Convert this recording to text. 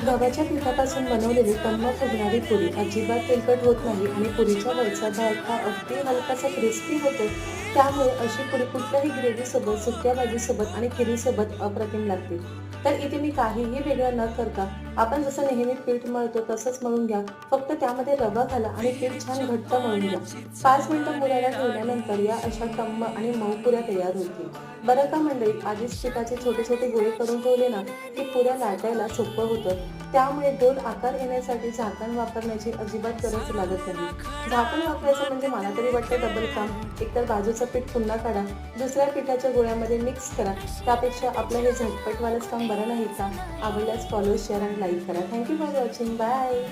गव्हाच्या पिठापासून बनवलेली टम्म फुगणारी पुरी अजिबात तेलकट होत नाही आणि पुरीच्या वरचा भाग हा अगदी हलकासा क्रिस्पी होतो. त्यामुळे अशी पुरी कुठल्याही ग्रेव्हीसोबत, सुक्या भाजीसोबत आणि खिरीसोबत अप्रतिम लागते. तर इथे मी काहीही वेगळं न करता आपण जसं नेहमी पीठ मळतो तसंच मळून घ्या. फक्त त्यामध्ये रवा घाला आणि पीठ छान घट्ट मळून घ्या. 5 मिनिटं मुरायला ठेवल्यानंतर या अशा टम्म आणि मऊ पुऱ्या तयार होतील. बरं का मंडळी, आधीच पिठाचे छोटे छोटे गोळे करून ठेवले ना की पुऱ्या लाटायला सोपं होतं. त्यामुळे गोल आकार येण्यासाठी झाकण वापरण्याची अजिबात गरज लागत नाही. झाकण वापरायचं म्हणजे मला तरी वाटतं डबल काम. एकतर बाजूचं पीठ पुन्हा काढा, दुसऱ्या पिठाच्या गोळ्यामध्ये मिक्स करा. त्यापेक्षा आपलं हे झटपटवालंच काम बरं नाही का? आवडल्यास फॉलो, शेअर आणि लाईक करा. Thank you for watching. बाय.